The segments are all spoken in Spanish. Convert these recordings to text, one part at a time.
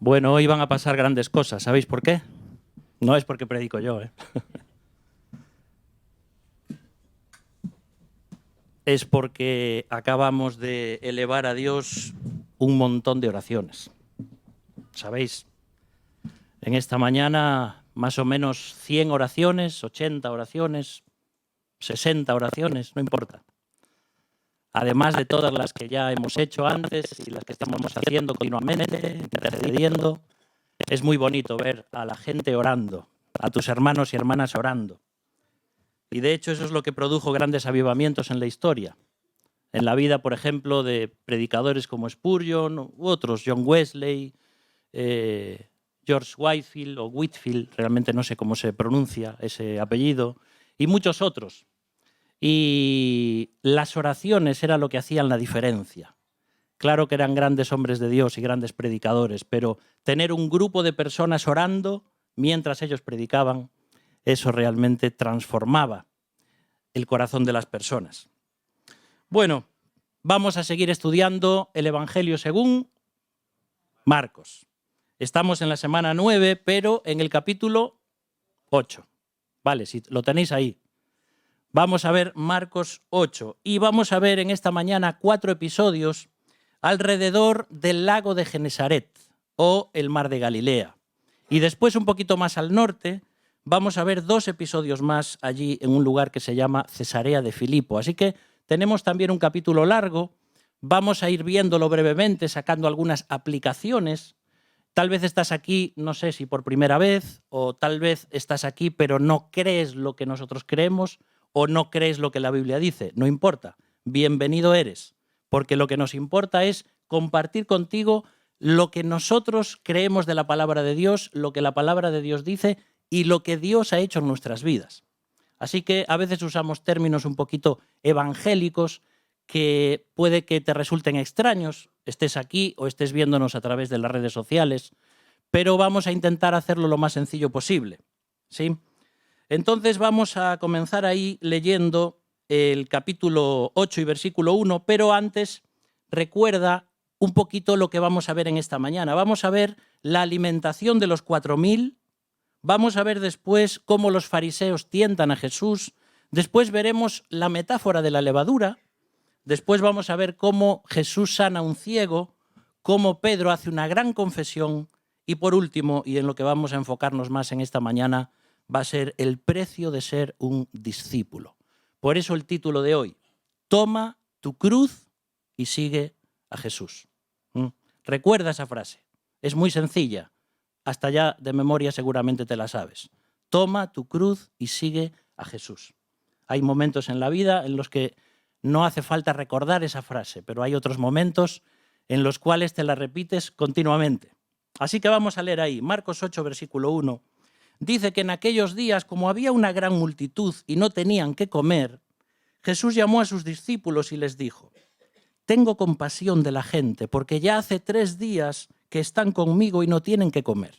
Bueno, hoy van a pasar grandes cosas. ¿Sabéis por qué? No es porque predico yo, ¿eh? Es porque acabamos de elevar a Dios un montón de oraciones. ¿Sabéis? En esta mañana más o menos 100 oraciones, 80 oraciones, 60 oraciones, no importa. Además de todas las que ya hemos hecho antes y las que estamos haciendo continuamente, intercediendo, es muy bonito ver a la gente orando, a tus hermanos y hermanas orando. Y de hecho eso es lo que produjo grandes avivamientos en la historia. En la vida, por ejemplo, de predicadores como Spurgeon u otros, John Wesley, George Whitefield, realmente no sé cómo se pronuncia ese apellido, y muchos otros. Y las oraciones era lo que hacían la diferencia. Claro que eran grandes hombres de Dios y grandes predicadores, pero tener un grupo de personas orando mientras ellos predicaban, eso realmente transformaba el corazón de las personas. Bueno, vamos a seguir estudiando el Evangelio según Marcos. Estamos en la semana 9, pero en el capítulo 8. Vale, si lo tenéis ahí. Vamos a ver Marcos 8 y vamos a ver en esta mañana 4 episodios alrededor del lago de Genesaret o el mar de Galilea. Y después, un poquito más al norte, vamos a ver 2 episodios más allí en un lugar que se llama Cesarea de Filipo. Así que tenemos también un capítulo largo. Vamos a ir viéndolo brevemente, sacando algunas aplicaciones. Tal vez estás aquí, no sé si por primera vez, o tal vez estás aquí pero no crees lo que nosotros creemos o no crees lo que la Biblia dice. No importa, bienvenido eres, porque lo que nos importa es compartir contigo lo que nosotros creemos de la palabra de Dios, lo que la palabra de Dios dice y lo que Dios ha hecho en nuestras vidas. Así que a veces usamos términos un poquito evangélicos que puede que te resulten extraños, estés aquí o estés viéndonos a través de las redes sociales, pero vamos a intentar hacerlo lo más sencillo posible, ¿sí? Entonces vamos a comenzar ahí leyendo el capítulo 8 y versículo 1, pero antes recuerda un poquito lo que vamos a ver en esta mañana. Vamos a ver la alimentación de los 4.000, vamos a ver después cómo los fariseos tientan a Jesús, después veremos la metáfora de la levadura, después vamos a ver cómo Jesús sana a un ciego, cómo Pedro hace una gran confesión y por último, y en lo que vamos a enfocarnos más en esta mañana, va a ser el precio de ser un discípulo. Por eso el título de hoy, toma tu cruz y sigue a Jesús. Recuerda esa frase, es muy sencilla, hasta ya de memoria seguramente te la sabes. Toma tu cruz y sigue a Jesús. Hay momentos en la vida en los que no hace falta recordar esa frase, pero hay otros momentos en los cuales te la repites continuamente. Así que vamos a leer ahí, Marcos 8, versículo 1. Dice que en aquellos días, como había una gran multitud y no tenían qué comer, Jesús llamó a sus discípulos y les dijo: tengo compasión de la gente, porque ya hace 3 días que están conmigo y no tienen qué comer.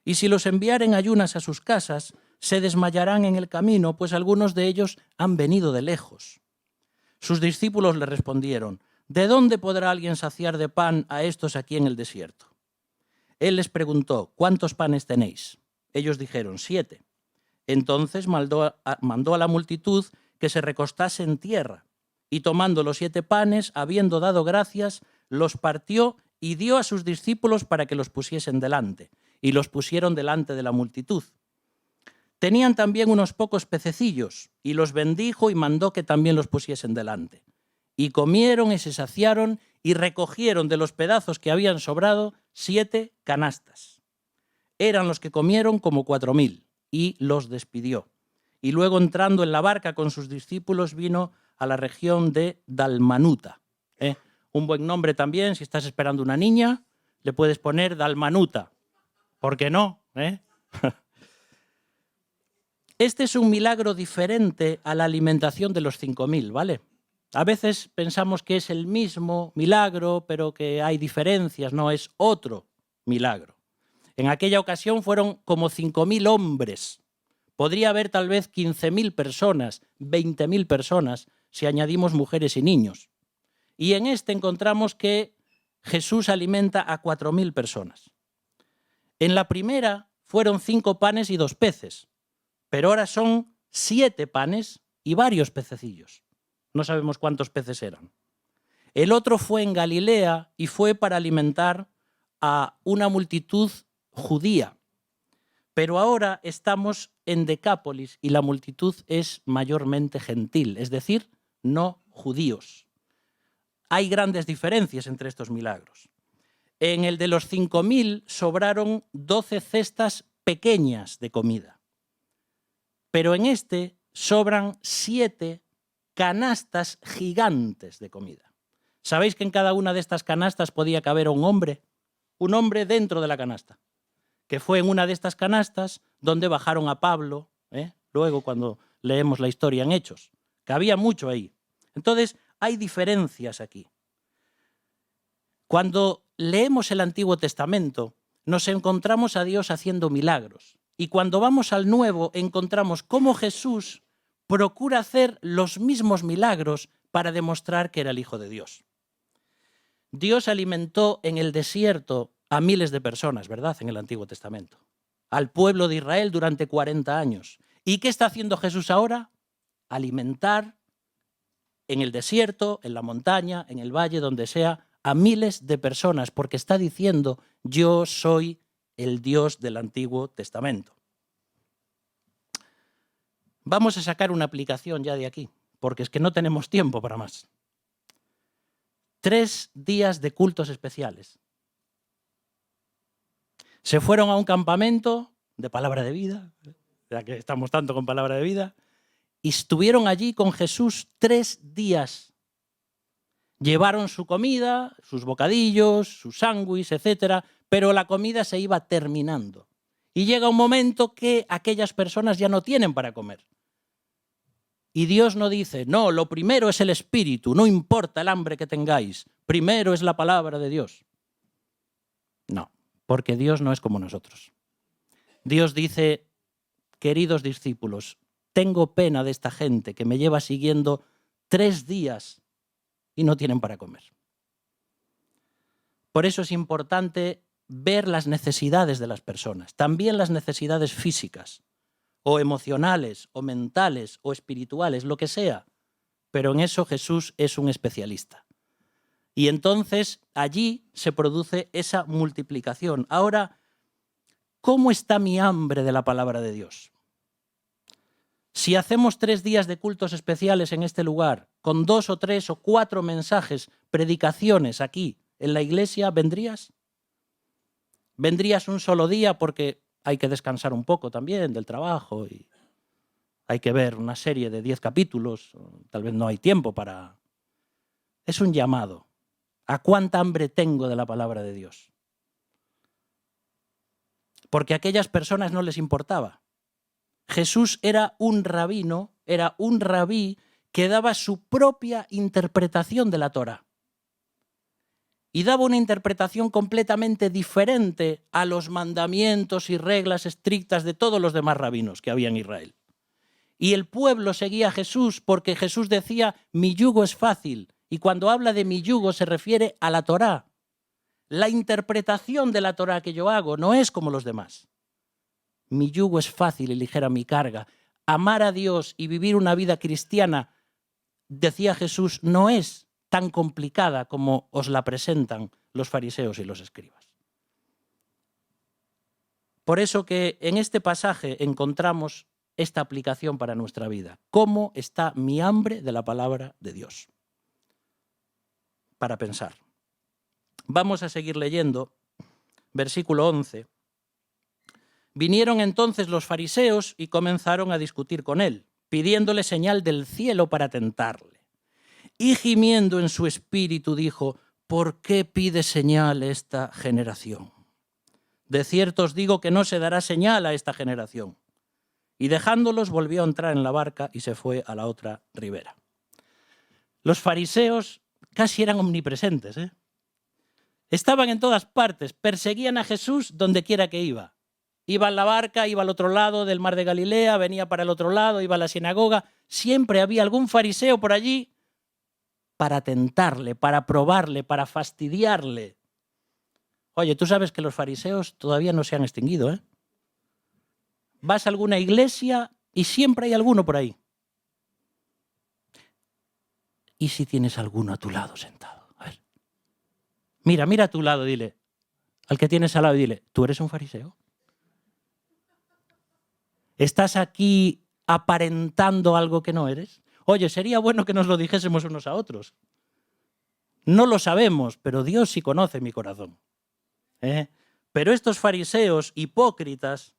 Y si los enviaren ayunas a sus casas, se desmayarán en el camino, pues algunos de ellos han venido de lejos. Sus discípulos le respondieron: ¿de dónde podrá alguien saciar de pan a estos aquí en el desierto? Él les preguntó: ¿cuántos panes tenéis? Ellos dijeron: 7. Entonces mandó a la multitud que se recostase en tierra, y tomando los 7 panes, habiendo dado gracias, los partió y dio a sus discípulos para que los pusiesen delante, y los pusieron delante de la multitud. Tenían también unos pocos pececillos, y los bendijo y mandó que también los pusiesen delante. Y comieron y se saciaron, y recogieron de los pedazos que habían sobrado 7 canastas. Eran los que comieron como 4.000, y los despidió. Y luego, entrando en la barca con sus discípulos, vino a la región de Dalmanuta. Un buen nombre también, si estás esperando una niña, le puedes poner Dalmanuta. ¿Por qué no? Este es un milagro diferente a la alimentación de los 5.000, ¿vale? A veces pensamos que es el mismo milagro, pero que hay diferencias. No, es otro milagro. En aquella ocasión fueron como 5.000 hombres. Podría haber tal vez 15.000 personas, 20.000 personas, si añadimos mujeres y niños. Y en este encontramos que Jesús alimenta a 4.000 personas. En la primera fueron 5 panes y 2 peces, pero ahora son 7 panes y varios pececillos. No sabemos cuántos peces eran. El otro fue en Galilea y fue para alimentar a una multitud judía. Pero ahora estamos en Decápolis y la multitud es mayormente gentil, es decir, no judíos. Hay grandes diferencias entre estos milagros. En el de los 5.000 sobraron 12 cestas pequeñas de comida. Pero en este sobran 7 canastas gigantes de comida. ¿Sabéis que en cada una de estas canastas podía caber un hombre? Un hombre dentro de la canasta. Que fue en una de estas canastas donde bajaron a Pablo, luego cuando leemos la historia en Hechos, que había mucho ahí. Entonces, hay diferencias aquí. Cuando leemos el Antiguo Testamento, nos encontramos a Dios haciendo milagros. Y cuando vamos al Nuevo, encontramos cómo Jesús procura hacer los mismos milagros para demostrar que era el Hijo de Dios. Dios alimentó en el desierto a miles de personas, ¿verdad?, en el Antiguo Testamento. Al pueblo de Israel durante 40 años. ¿Y qué está haciendo Jesús ahora? Alimentar en el desierto, en la montaña, en el valle, donde sea, a miles de personas, porque está diciendo, yo soy el Dios del Antiguo Testamento. Vamos a sacar una aplicación ya de aquí, porque es que no tenemos tiempo para más. 3 días de cultos especiales. Se fueron a un campamento de palabra de vida, ya que estamos tanto con palabra de vida, y estuvieron allí con Jesús 3 días. Llevaron su comida, sus bocadillos, sus sándwiches, etc., pero la comida se iba terminando. Y llega un momento que aquellas personas ya no tienen para comer. Y Dios no dice, no, lo primero es el espíritu, no importa el hambre que tengáis, primero es la palabra de Dios. No, porque Dios no es como nosotros. Dios dice, queridos discípulos, tengo pena de esta gente que me lleva siguiendo 3 días y no tienen para comer. Por eso es importante ver las necesidades de las personas, también las necesidades físicas, o emocionales, o mentales, o espirituales, lo que sea. Pero en eso Jesús es un especialista. Y entonces allí se produce esa multiplicación. Ahora, ¿cómo está mi hambre de la palabra de Dios? Si hacemos 3 días de cultos especiales en este lugar, con 2 o 3 o 4 mensajes, predicaciones aquí en la iglesia, ¿vendrías? ¿Vendrías un solo día porque hay que descansar un poco también del trabajo y hay que ver una serie de 10 capítulos? Tal vez no hay tiempo para... Es un llamado. ¿A cuánta hambre tengo de la palabra de Dios? Porque a aquellas personas no les importaba. Jesús era un rabino, era un rabí que daba su propia interpretación de la Torá. Y daba una interpretación completamente diferente a los mandamientos y reglas estrictas de todos los demás rabinos que había en Israel. Y el pueblo seguía a Jesús porque Jesús decía, mi yugo es fácil. Y cuando habla de mi yugo se refiere a la Torá. La interpretación de la Torá que yo hago no es como los demás. Mi yugo es fácil y ligera mi carga. Amar a Dios y vivir una vida cristiana, decía Jesús, no es tan complicada como os la presentan los fariseos y los escribas. Por eso que en este pasaje encontramos esta aplicación para nuestra vida. ¿Cómo está mi hambre de la palabra de Dios? Para pensar. Vamos a seguir leyendo, versículo 11. Vinieron entonces los fariseos y comenzaron a discutir con él, pidiéndole señal del cielo para tentarle. Y gimiendo en su espíritu dijo, ¿por qué pide señal esta generación? De cierto os digo que no se dará señal a esta generación. Y dejándolos volvió a entrar en la barca y se fue a la otra ribera. Los fariseos casi eran omnipresentes, Estaban en todas partes, perseguían a Jesús donde quiera que iba. Iba en la barca, iba al otro lado del mar de Galilea, venía para el otro lado, iba a la sinagoga. Siempre había algún fariseo por allí para tentarle, para probarle, para fastidiarle. Oye, tú sabes que los fariseos todavía no se han extinguido, ¿eh? Vas a alguna iglesia y siempre hay alguno por ahí. ¿Y si tienes alguno a tu lado sentado? A ver. Mira a tu lado, dile. Al que tienes al lado, dile, ¿tú eres un fariseo? ¿Estás aquí aparentando algo que no eres? Oye, sería bueno que nos lo dijésemos unos a otros. No lo sabemos, pero Dios sí conoce mi corazón. Pero estos fariseos hipócritas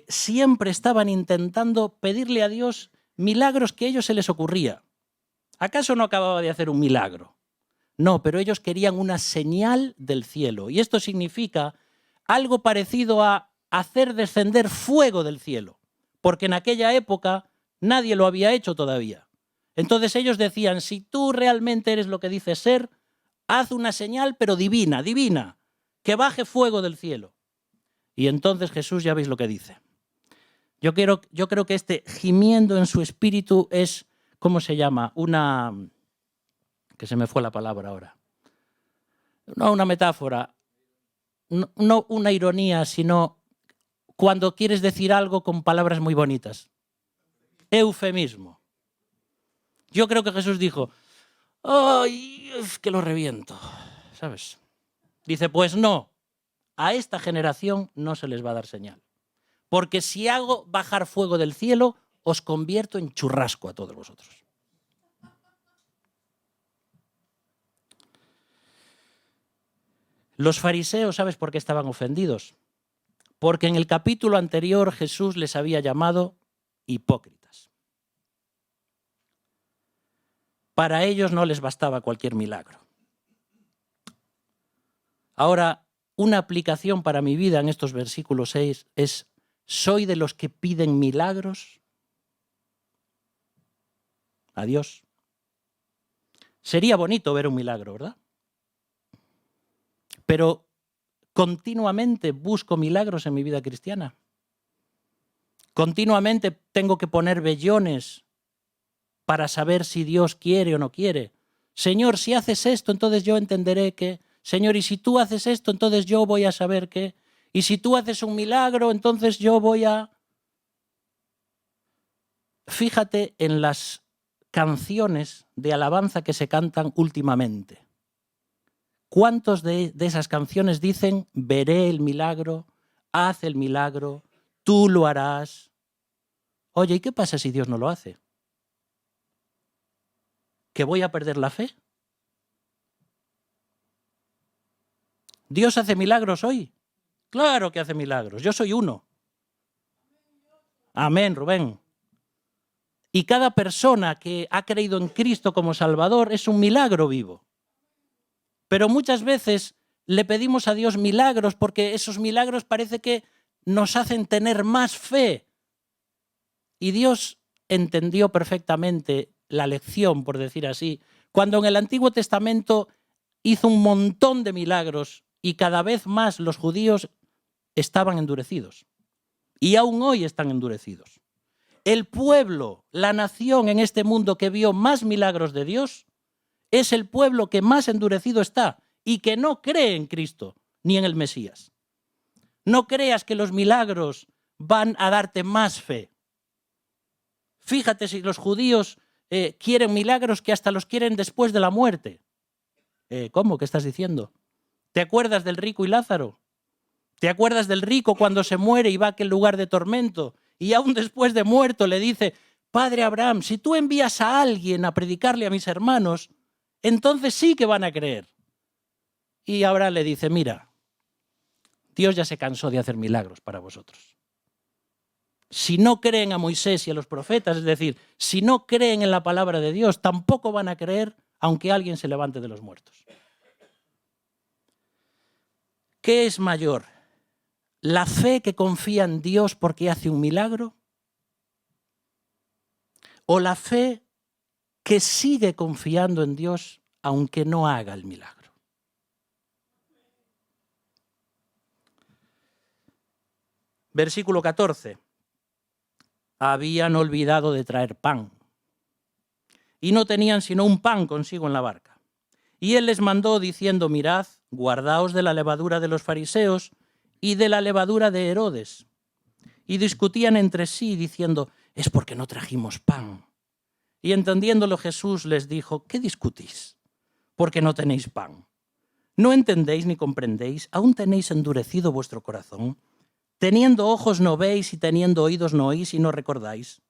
siempre estaban intentando pedirle a Dios milagros que a ellos se les ocurría. ¿Acaso no acababa de hacer un milagro? No, pero ellos querían una señal del cielo. Y esto significa algo parecido a hacer descender fuego del cielo. Porque en aquella época nadie lo había hecho todavía. Entonces ellos decían, si tú realmente eres lo que dices ser, haz una señal, pero divina, divina, que baje fuego del cielo. Y entonces Jesús ya veis lo que dice. Yo creo que este gimiendo en su espíritu es, ¿cómo se llama? Que se me fue la palabra ahora. No una metáfora, no una ironía, sino cuando quieres decir algo con palabras muy bonitas. Eufemismo. Yo creo que Jesús dijo, ¡ay, es que lo reviento! ¿Sabes? Dice, pues no, a esta generación no se les va a dar señal. Porque si hago bajar fuego del cielo, os convierto en churrasco a todos vosotros. Los fariseos, ¿sabes por qué estaban ofendidos? Porque en el capítulo anterior Jesús les había llamado hipócritas. Para ellos no les bastaba cualquier milagro. Ahora, una aplicación para mi vida en estos versículos 6 es, ¿soy de los que piden milagros a Dios? Sería bonito ver un milagro, ¿verdad? Pero continuamente busco milagros en mi vida cristiana. Continuamente tengo que poner vellones para saber si Dios quiere o no quiere. Señor, si haces esto, entonces yo entenderé que... Señor, y si tú haces esto, entonces yo voy a saber que... Y si tú haces un milagro, entonces yo voy a... Fíjate en las canciones de alabanza que se cantan últimamente. ¿Cuántos de esas canciones dicen, veré el milagro, haz el milagro, tú lo harás? Oye, ¿y qué pasa si Dios no lo hace? ¿Que voy a perder la fe? ¿Dios hace milagros hoy? Claro que hace milagros, yo soy uno. Amén, Rubén. Y cada persona que ha creído en Cristo como Salvador es un milagro vivo. Pero muchas veces le pedimos a Dios milagros porque esos milagros parece que nos hacen tener más fe. Y Dios entendió perfectamente la lección, por decir así, cuando en el Antiguo Testamento hizo un montón de milagros y cada vez más los judíos estaban endurecidos. Y aún hoy están endurecidos. El pueblo, la nación en este mundo que vio más milagros de Dios, es el pueblo que más endurecido está y que no cree en Cristo ni en el Mesías. No creas que los milagros van a darte más fe. Fíjate si los judíos quieren milagros que hasta los quieren después de la muerte. ¿Cómo? ¿Qué estás diciendo? ¿Te acuerdas del rico y Lázaro? ¿Te acuerdas del rico cuando se muere y va a aquel lugar de tormento? Y aún después de muerto le dice, Padre Abraham, si tú envías a alguien a predicarle a mis hermanos, entonces sí que van a creer. Y Abraham le dice, mira, Dios ya se cansó de hacer milagros para vosotros. Si no creen a Moisés y a los profetas, es decir, si no creen en la palabra de Dios, tampoco van a creer aunque alguien se levante de los muertos. ¿Qué es mayor? ¿La fe que confía en Dios porque hace un milagro? ¿O la fe que sigue confiando en Dios aunque no haga el milagro? Versículo 14. Habían olvidado de traer pan y no tenían sino un pan consigo en la barca. Y él les mandó diciendo, mirad, guardaos de la levadura de los fariseos y de la levadura de Herodes. Y discutían entre sí diciendo, es porque no trajimos pan. Y entendiéndolo Jesús les dijo, ¿qué discutís? Porque no tenéis pan. ¿No entendéis ni comprendéis? ¿Aún tenéis endurecido vuestro corazón? Teniendo ojos no veis y teniendo oídos no oís y no recordáis.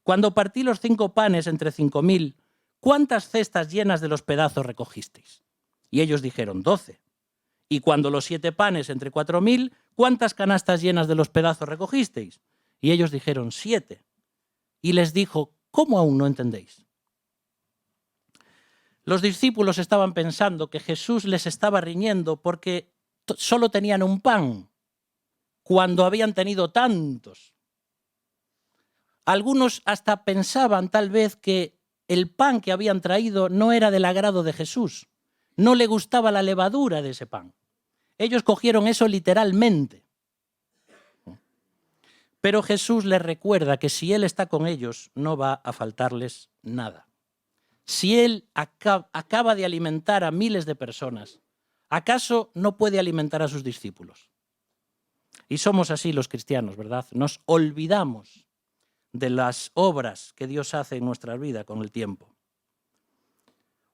Cuando partí los 5 panes entre 5000, ¿cuántas cestas llenas de los pedazos recogisteis? Y ellos dijeron 12. Y cuando los 7 panes entre 4000, ¿cuántas canastas llenas de los pedazos recogisteis? Y ellos dijeron 7. Y les dijo, ¿cómo aún no entendéis? Los discípulos estaban pensando que Jesús les estaba riñendo porque solo tenían un pan, cuando habían tenido tantos. Algunos hasta pensaban tal vez que el pan que habían traído no era del agrado de Jesús. No le gustaba la levadura de ese pan. Ellos cogieron eso literalmente. Pero Jesús les recuerda que si Él está con ellos, no va a faltarles nada. Si Él acaba de alimentar a miles de personas, ¿acaso no puede alimentar a sus discípulos? Y somos así los cristianos, ¿verdad? Nos olvidamos de las obras que Dios hace en nuestra vida con el tiempo.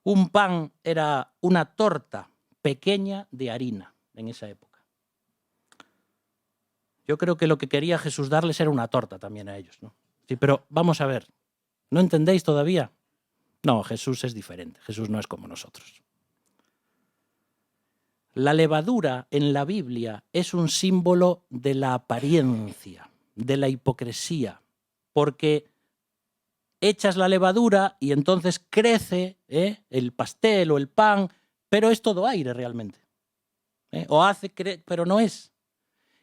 Un pan era una torta pequeña de harina en esa época. Yo creo que lo que quería Jesús darles era una torta también a ellos, ¿no? Sí, pero vamos a ver, ¿no entendéis todavía? No, Jesús es diferente, Jesús no es como nosotros. La levadura en la Biblia es un símbolo de la apariencia, de la hipocresía, porque echas la levadura y entonces crece el pastel o el pan, pero es todo aire realmente. O hace pero no es.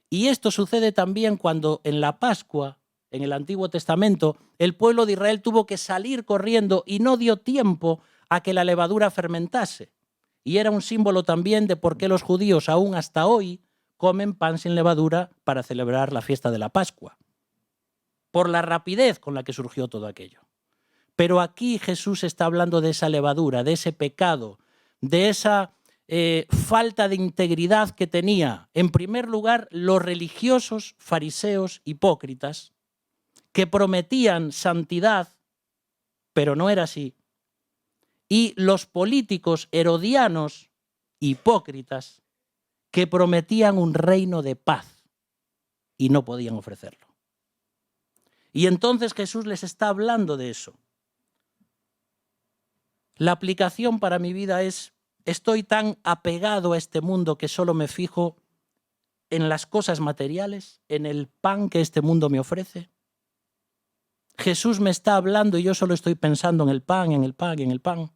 Y esto sucede también cuando en la Pascua, en el Antiguo Testamento, el pueblo de Israel tuvo que salir corriendo y no dio tiempo a que la levadura fermentase. Y era un símbolo también de por qué los judíos aún hasta hoy comen pan sin levadura para celebrar la fiesta de la Pascua. Por la rapidez con la que surgió todo aquello. Pero aquí Jesús está hablando de esa levadura, de ese pecado, de esa falta de integridad que tenía, en primer lugar, los religiosos fariseos hipócritas que prometían santidad, pero no era así, y los políticos herodianos hipócritas que prometían un reino de paz y no podían ofrecerlo. Y entonces Jesús les está hablando de eso. La aplicación para mi vida es: estoy tan apegado a este mundo que solo me fijo en las cosas materiales, en el pan que este mundo me ofrece. Jesús me está hablando y yo solo estoy pensando en el pan, en el pan, en el pan.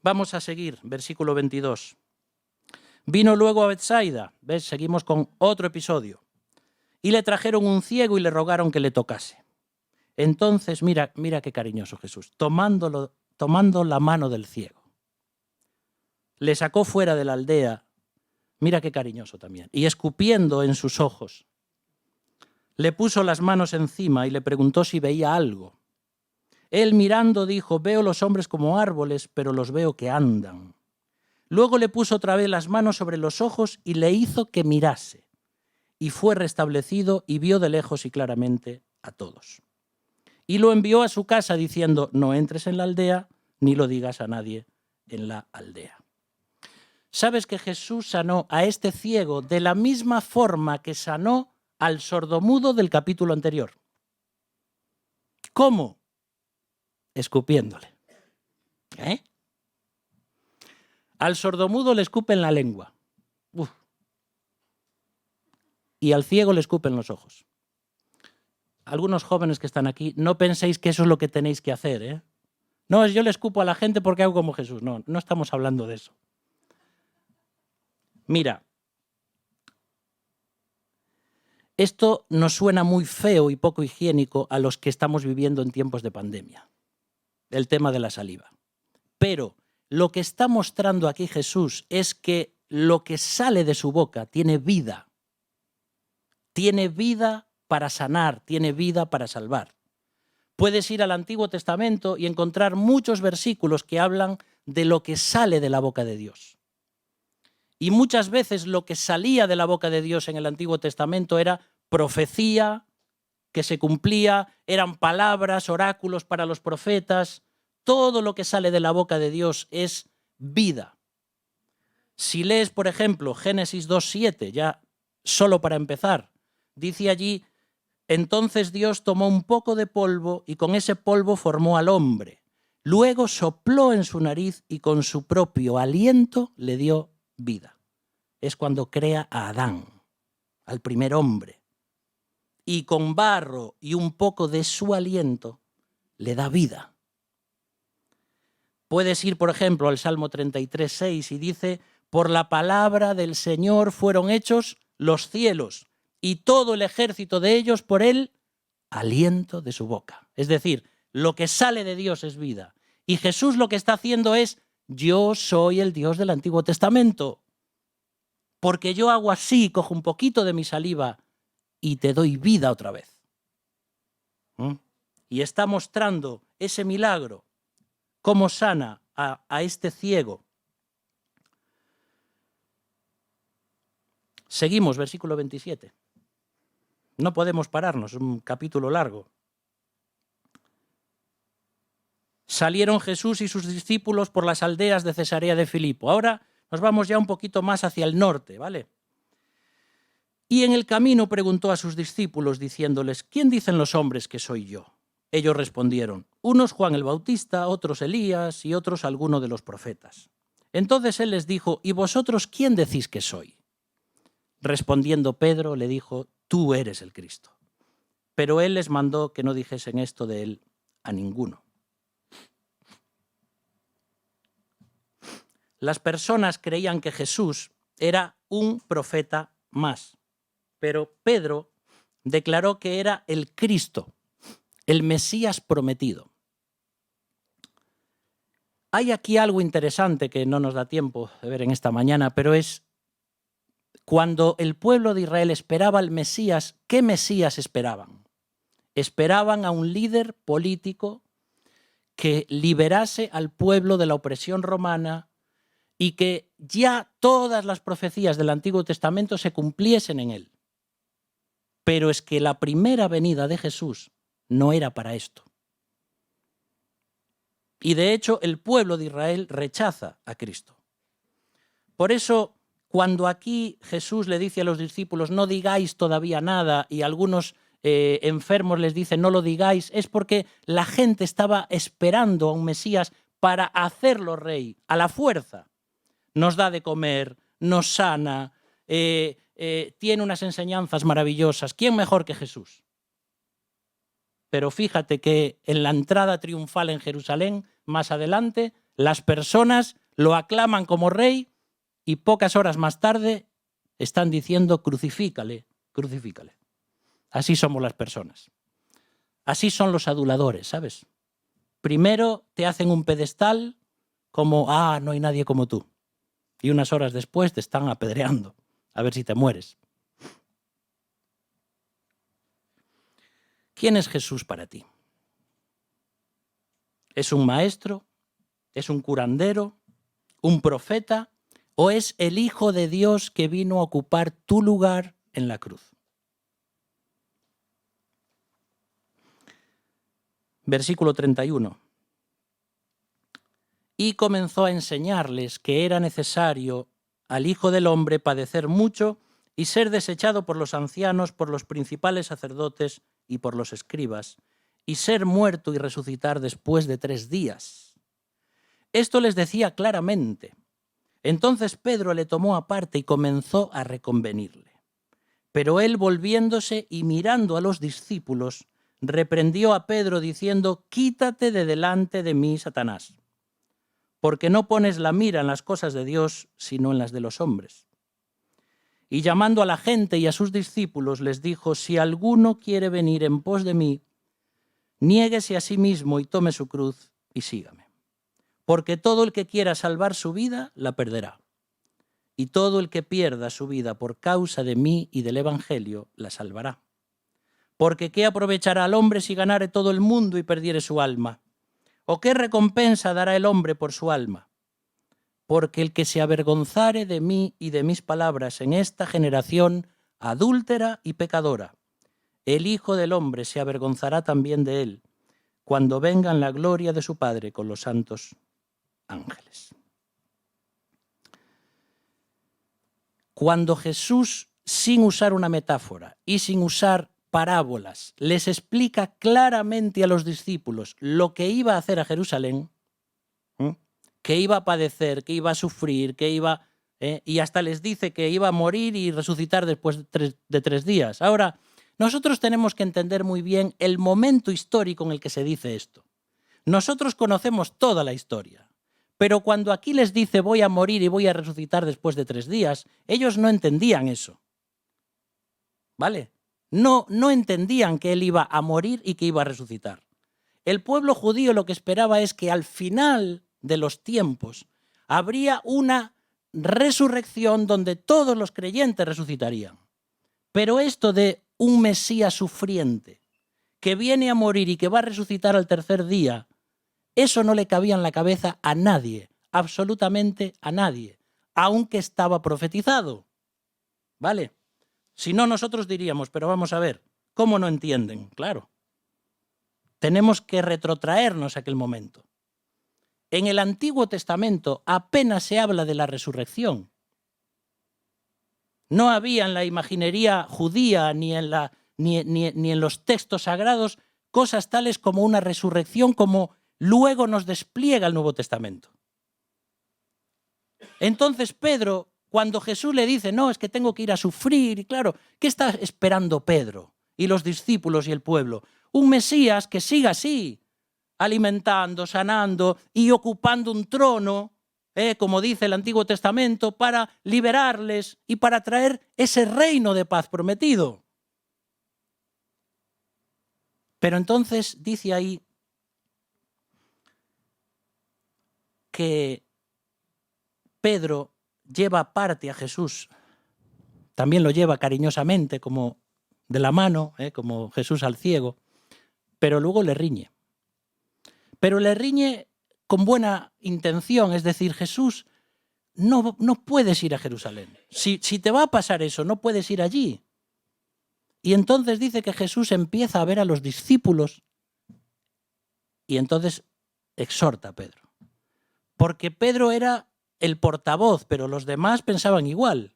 Vamos a seguir, versículo 22. Vino luego a Betsaida, ¿ves? Seguimos con otro episodio. Y le trajeron un ciego y le rogaron que le tocase. Entonces, mira qué cariñoso Jesús, tomando la mano del ciego. Le sacó fuera de la aldea, mira qué cariñoso también, y escupiendo en sus ojos, le puso las manos encima y le preguntó si veía algo. Él mirando dijo, veo los hombres como árboles, pero los veo que andan. Luego le puso otra vez las manos sobre los ojos y le hizo que mirase. Y fue restablecido y vio de lejos y claramente a todos. Y lo envió a su casa diciendo, no entres en la aldea ni lo digas a nadie en la aldea. ¿Sabes que Jesús sanó a este ciego de la misma forma que sanó al sordomudo del capítulo anterior? ¿Cómo? Escupiéndole. Al sordomudo le escupen la lengua. Uf. Y al ciego le escupen los ojos. Algunos jóvenes que están aquí, no penséis que eso es lo que tenéis que hacer, ¿eh? No, yo le escupo a la gente porque hago como Jesús. No, no estamos hablando de eso. Mira, esto nos suena muy feo y poco higiénico a los que estamos viviendo en tiempos de pandemia. El tema de la saliva. Pero lo que está mostrando aquí Jesús es que lo que sale de su boca tiene vida. Tiene vida para sanar, tiene vida para salvar. Puedes ir al Antiguo Testamento y encontrar muchos versículos que hablan de lo que sale de la boca de Dios. Y muchas veces lo que salía de la boca de Dios en el Antiguo Testamento era profecía que se cumplía, eran palabras, oráculos para los profetas. Todo lo que sale de la boca de Dios es vida. Si lees, por ejemplo, Génesis 2:7, ya solo para empezar, dice allí: entonces Dios tomó un poco de polvo y con ese polvo formó al hombre. Luego sopló en su nariz y con su propio aliento le dio vida. Es cuando crea a Adán, al primer hombre. Y con barro y un poco de su aliento le da vida. Puedes ir, por ejemplo, al Salmo 33:6 y dice: por la palabra del Señor fueron hechos los cielos y todo el ejército de ellos por el aliento de su boca. Es decir, lo que sale de Dios es vida. Y Jesús lo que está haciendo es: yo soy el Dios del Antiguo Testamento. Porque yo hago así, cojo un poquito de mi saliva y te doy vida otra vez. Y está mostrando ese milagro, cómo sana a este ciego. Seguimos, versículo 27. No podemos pararnos, es un capítulo largo. Salieron Jesús y sus discípulos por las aldeas de Cesarea de Filipo. Ahora nos vamos ya un poquito más hacia el norte, ¿vale? Y en el camino preguntó a sus discípulos diciéndoles: ¿quién dicen los hombres que soy yo? Ellos respondieron: unos Juan el Bautista, otros Elías y otros alguno de los profetas. Entonces él les dijo: ¿y vosotros quién decís que soy? Respondiendo Pedro le dijo: tú eres el Cristo. Pero él les mandó que no dijesen esto de él a ninguno. Las personas creían que Jesús era un profeta más, pero Pedro declaró que era el Cristo, el Mesías prometido. Hay aquí algo interesante que no nos da tiempo de ver en esta mañana, pero es cuando el pueblo de Israel esperaba al Mesías, ¿qué Mesías esperaban? Esperaban a un líder político que liberase al pueblo de la opresión romana y que ya todas las profecías del Antiguo Testamento se cumpliesen en él. Pero es que la primera venida de Jesús no era para esto. Y de hecho el pueblo de Israel rechaza a Cristo. Por eso, cuando aquí Jesús le dice a los discípulos: no digáis todavía nada, y algunos enfermos les dicen: no lo digáis, es porque la gente estaba esperando a un Mesías para hacerlo rey, a la fuerza. Nos da de comer, nos sana, tiene unas enseñanzas maravillosas. ¿Quién mejor que Jesús? Pero fíjate que en la entrada triunfal en Jerusalén, más adelante, las personas lo aclaman como rey y pocas horas más tarde están diciendo: crucifícale, crucifícale. Así somos las personas. Así son los aduladores, ¿sabes? Primero te hacen un pedestal como: no hay nadie como tú. Y unas horas después te están apedreando, a ver si te mueres. ¿Quién es Jesús para ti? ¿Es un maestro? ¿Es un curandero? ¿Un profeta? ¿O es el Hijo de Dios que vino a ocupar tu lugar en la cruz? Versículo 31. Y comenzó a enseñarles que era necesario al Hijo del Hombre padecer mucho y ser desechado por los ancianos, por los principales sacerdotes y por los escribas, y ser muerto y resucitar después de 3 días. Esto les decía claramente. Entonces Pedro le tomó aparte y comenzó a reconvenirle. Pero él, volviéndose y mirando a los discípulos, reprendió a Pedro diciendo: quítate de delante de mí, Satanás, porque no pones la mira en las cosas de Dios, sino en las de los hombres. Y llamando a la gente y a sus discípulos, les dijo: si alguno quiere venir en pos de mí, niéguese a sí mismo y tome su cruz y sígame. Porque todo el que quiera salvar su vida, la perderá. Y todo el que pierda su vida por causa de mí y del Evangelio, la salvará. Porque ¿qué aprovechará al hombre si ganare todo el mundo y perdiere su alma? ¿O qué recompensa dará el hombre por su alma? Porque el que se avergonzare de mí y de mis palabras en esta generación adúltera y pecadora, el Hijo del Hombre se avergonzará también de él, cuando venga en la gloria de su Padre con los santos ángeles. Cuando Jesús, sin usar una metáfora y sin usar parábolas, les explica claramente a los discípulos lo que iba a hacer a Jerusalén, que iba a padecer, que iba a sufrir, que iba... y hasta les dice que iba a morir y resucitar después de 3 días. Ahora, nosotros tenemos que entender muy bien el momento histórico en el que se dice esto. Nosotros conocemos toda la historia, pero cuando aquí les dice voy a morir y voy a resucitar después de 3 días, ellos no entendían eso. ¿Vale? No entendían que él iba a morir y que iba a resucitar. El pueblo judío lo que esperaba es que al final de los tiempos habría una resurrección donde todos los creyentes resucitarían. Pero esto de un Mesías sufriente que viene a morir y que va a resucitar al 3er día, eso no le cabía en la cabeza a nadie, absolutamente a nadie, aunque estaba profetizado. ¿Vale? Si no, nosotros diríamos, pero vamos a ver, ¿cómo no entienden? Claro. Tenemos que retrotraernos a aquel momento. En el Antiguo Testamento apenas se habla de la resurrección. No había en la imaginería judía ni en los textos sagrados cosas tales como una resurrección como luego nos despliega el Nuevo Testamento. Entonces Pedro, cuando Jesús le dice, no, es que tengo que ir a sufrir, y claro, ¿qué está esperando Pedro y los discípulos y el pueblo? Un Mesías que siga así, alimentando, sanando y ocupando un trono, como dice el Antiguo Testamento, para liberarles y para traer ese reino de paz prometido. Pero entonces dice ahí que Pedro lleva aparte a Jesús, también lo lleva cariñosamente, como de la mano, como Jesús al ciego, pero luego le riñe. Pero le riñe con buena intención, es decir, Jesús, no puedes ir a Jerusalén. Si te va a pasar eso, no puedes ir allí. Y entonces dice que Jesús empieza a ver a los discípulos y entonces exhorta a Pedro. Porque Pedro era el portavoz, pero los demás pensaban igual.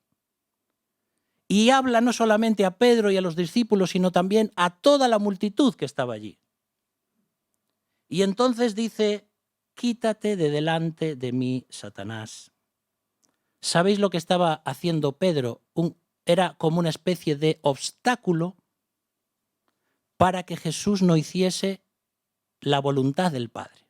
Y habla no solamente a Pedro y a los discípulos, sino también a toda la multitud que estaba allí. Y entonces dice, quítate de delante de mí, Satanás. ¿Sabéis lo que estaba haciendo Pedro? Era como una especie de obstáculo para que Jesús no hiciese la voluntad del Padre.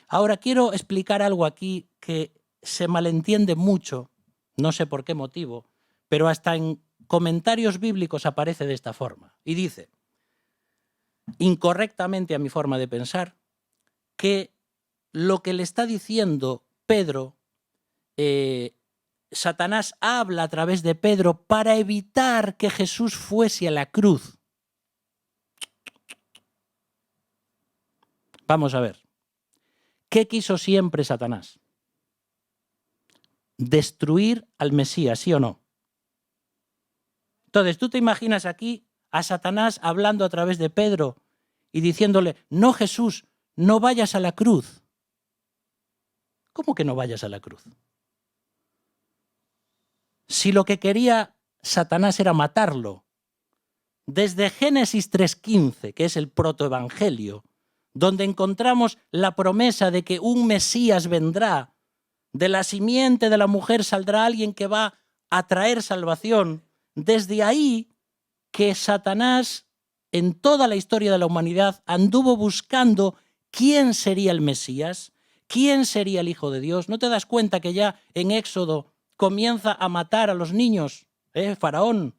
Ahora quiero explicar algo aquí que se malentiende mucho, no sé por qué motivo, pero hasta en comentarios bíblicos aparece de esta forma. Y dice, incorrectamente a mi forma de pensar, que lo que le está diciendo Pedro, Satanás habla a través de Pedro para evitar que Jesús fuese a la cruz. Vamos a ver. ¿Qué quiso siempre Satanás? Destruir al Mesías, ¿sí o no? Entonces, ¿tú te imaginas aquí a Satanás hablando a través de Pedro y diciéndole, no Jesús, no vayas a la cruz? ¿Cómo que no vayas a la cruz? Si lo que quería Satanás era matarlo, desde Génesis 3:15, que es el protoevangelio, donde encontramos la promesa de que un Mesías vendrá, de la simiente de la mujer saldrá alguien que va a traer salvación, desde ahí que Satanás en toda la historia de la humanidad anduvo buscando quién sería el Mesías, quién sería el Hijo de Dios. ¿No te das cuenta que ya en Éxodo comienza a matar a los niños, Faraón?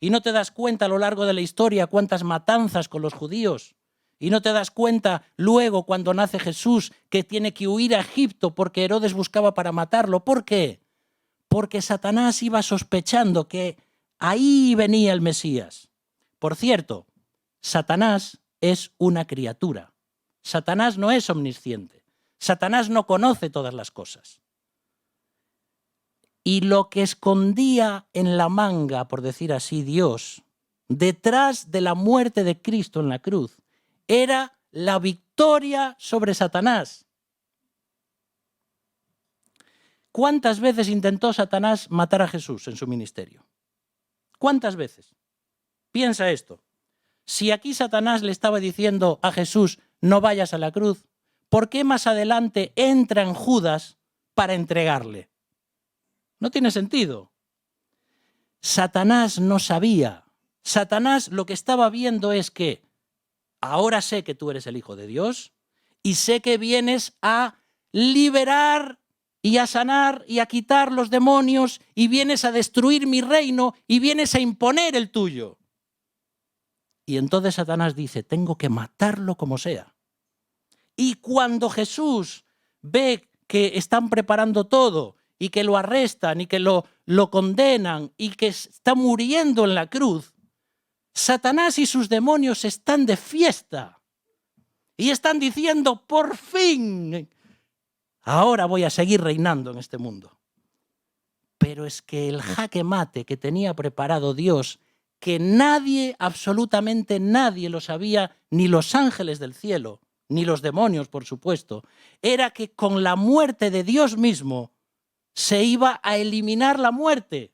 Y no te das cuenta a lo largo de la historia cuántas matanzas con los judíos. Y no te das cuenta luego cuando nace Jesús que tiene que huir a Egipto porque Herodes buscaba para matarlo. ¿Por qué? Porque Satanás iba sospechando que ahí venía el Mesías. Por cierto, Satanás es una criatura. Satanás no es omnisciente. Satanás no conoce todas las cosas. Y lo que escondía en la manga, por decir así, Dios, detrás de la muerte de Cristo en la cruz, era la victoria sobre Satanás. ¿Cuántas veces intentó Satanás matar a Jesús en su ministerio? ¿Cuántas veces? Piensa esto. Si aquí Satanás le estaba diciendo a Jesús, no vayas a la cruz, ¿por qué más adelante entra en Judas para entregarle? No tiene sentido. Satanás no sabía. Satanás lo que estaba viendo es que ahora sé que tú eres el Hijo de Dios y sé que vienes a liberar y a sanar y a quitar los demonios y vienes a destruir mi reino y vienes a imponer el tuyo. Y entonces Satanás dice, tengo que matarlo como sea. Y cuando Jesús ve que están preparando todo y que lo arrestan y que lo condenan y que está muriendo en la cruz, Satanás y sus demonios están de fiesta y están diciendo, por fin, ahora voy a seguir reinando en este mundo. Pero es que el jaque mate que tenía preparado Dios, que nadie, absolutamente nadie lo sabía, ni los ángeles del cielo, ni los demonios, por supuesto, era que con la muerte de Dios mismo se iba a eliminar la muerte.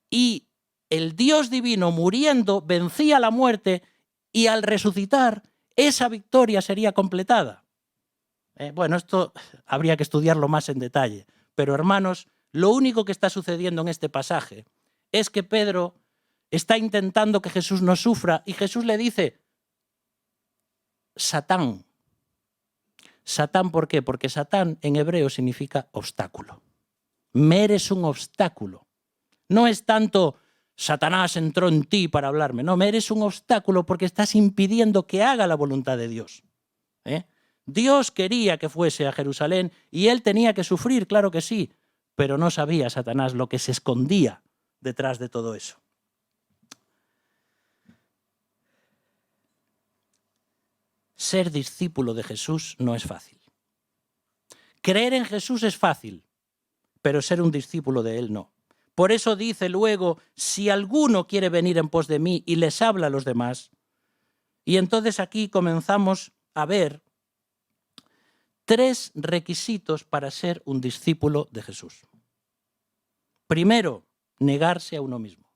Y el Dios divino muriendo vencía la muerte y al resucitar esa victoria sería completada. Bueno, esto habría que estudiarlo más en detalle, pero hermanos, lo único que está sucediendo en este pasaje es que Pedro está intentando que Jesús no sufra y Jesús le dice, Satán. Satán, ¿por qué? Porque Satán en hebreo significa obstáculo. Me eres un obstáculo. No es tanto Satanás entró en ti para hablarme. No, me eres un obstáculo porque estás impidiendo que haga la voluntad de Dios. Dios quería que fuese a Jerusalén y él tenía que sufrir, claro que sí, pero no sabía Satanás lo que se escondía detrás de todo eso. Ser discípulo de Jesús no es fácil. Creer en Jesús es fácil, pero ser un discípulo de él no. Por eso dice luego, si alguno quiere venir en pos de mí y les habla a los demás. Y entonces aquí comenzamos a ver 3 requisitos para ser un discípulo de Jesús. Primero, negarse a uno mismo.